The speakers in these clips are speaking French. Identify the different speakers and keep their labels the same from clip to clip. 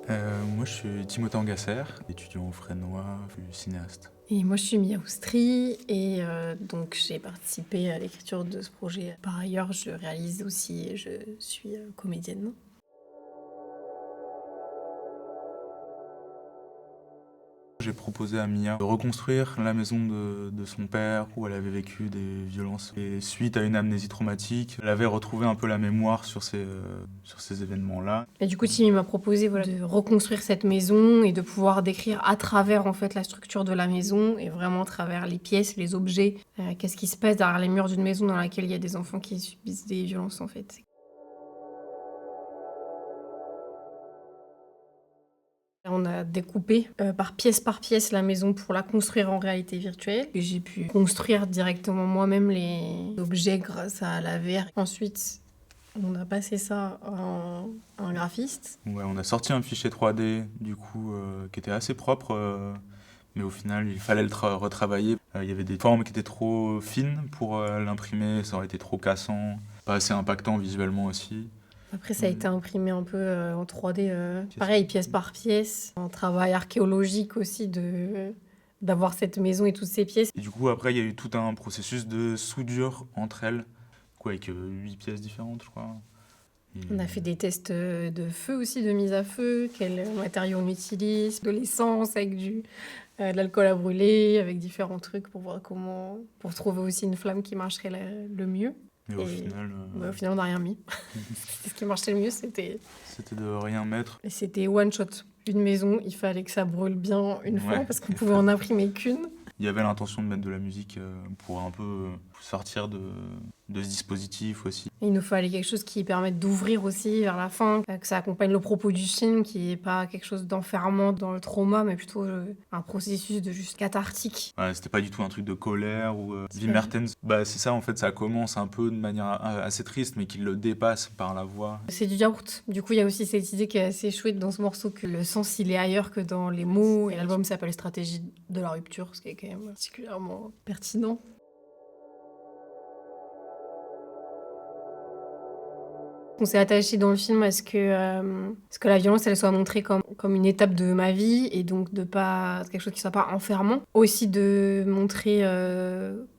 Speaker 1: Moi, je suis Timothée Angasser, étudiant au Fresnoy, puis cinéaste.
Speaker 2: Et moi, je suis Mia Oustri et donc j'ai participé à l'écriture de ce projet. Par ailleurs, je réalise aussi, je suis comédienne.
Speaker 1: J'ai proposé à Mia de reconstruire la maison de son père où elle avait vécu des violences. Et suite à une amnésie traumatique, elle avait retrouvé un peu la mémoire sur ces événements-là.
Speaker 2: Et du coup, Timmy m'a proposé de reconstruire cette maison et de pouvoir décrire à travers en fait la structure de la maison et vraiment à travers les pièces, les objets, qu'est-ce qui se passe derrière les murs d'une maison dans laquelle il y a des enfants qui subissent des violences en fait. On a découpé par pièce la maison pour la construire en réalité virtuelle. Et j'ai pu construire directement moi-même les objets grâce à la VR. Ensuite, on a passé ça à un graphiste.
Speaker 1: Ouais, on a sorti un fichier 3D du coup qui était assez propre, mais au final il fallait le retravailler. Il y avait des formes qui étaient trop fines pour l'imprimer, ça aurait été trop cassant, pas assez impactant visuellement aussi.
Speaker 2: Après, ça a été imprimé un peu en 3D, pareil, pièce par pièce. Un travail archéologique aussi d'avoir cette maison et toutes ces pièces.
Speaker 1: Et du coup, après, il y a eu tout un processus de soudure entre elles, quoi, avec 8 pièces différentes, je crois. Et...
Speaker 2: On a fait des tests de feu aussi, de mise à feu, quels matériaux on utilise, de l'essence avec de l'alcool à brûler, avec différents trucs pour voir pour trouver aussi une flamme qui marcherait le mieux.
Speaker 1: Mais au final...
Speaker 2: au final, on n'a rien mis. Ce qui marchait le mieux, c'était
Speaker 1: de rien mettre.
Speaker 2: Et c'était one shot. Une maison, il fallait que ça brûle bien une fois, parce qu'on pouvait en imprimer qu'une.
Speaker 1: Il y avait l'intention de mettre de la musique pour un peu sortir de ce dispositif aussi.
Speaker 2: Il nous fallait quelque chose qui permette d'ouvrir aussi vers la fin, que ça accompagne le propos du film, qui n'est pas quelque chose d'enfermant dans le trauma, mais plutôt un processus de juste cathartique.
Speaker 1: Ouais, c'était pas du tout un truc de colère ou... Wim Mertens, bah, c'est ça en fait, ça commence un peu de manière assez triste, mais qu'il le dépasse par la voix.
Speaker 2: C'est du yaourt. Du coup, il y a aussi cette idée qui est assez chouette dans ce morceau, que le sens, il est ailleurs que dans les mots. Et l'album s'appelle Stratégie de la rupture, ce qui est quand même particulièrement pertinent. On s'est attaché dans le film à ce que la violence, elle soit montrée comme une étape de ma vie et donc de pas quelque chose qui soit pas enfermant. Aussi de montrer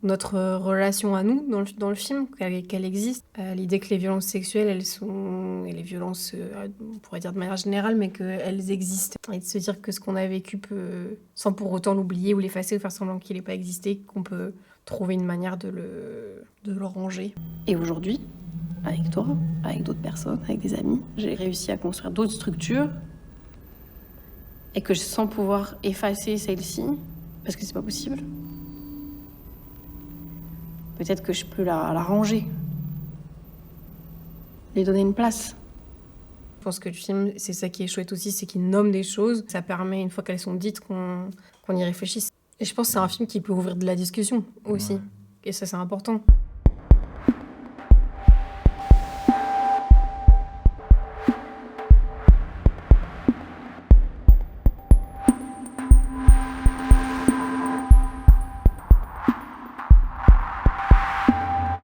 Speaker 2: notre relation à nous dans le film, qu'elle existe. L'idée que les violences sexuelles, et les violences, on pourrait dire de manière générale, mais qu'elles existent. Et de se dire que ce qu'on a vécu peut, sans pour autant l'oublier ou l'effacer ou faire semblant qu'il n'ait pas existé, qu'on peut trouver une manière de le ranger. Et aujourd'hui, avec toi, avec d'autres personnes, avec des amis, j'ai réussi à construire d'autres structures et que sans pouvoir effacer celle-ci, parce que c'est pas possible, peut-être que je peux la ranger, lui donner une place. Je pense que le film, c'est ça qui est chouette aussi, c'est qu'il nomme des choses. Ça permet, une fois qu'elles sont dites, qu'on y réfléchisse. Et je pense que c'est un film qui peut ouvrir de la discussion aussi. Ouais. Et ça, c'est important.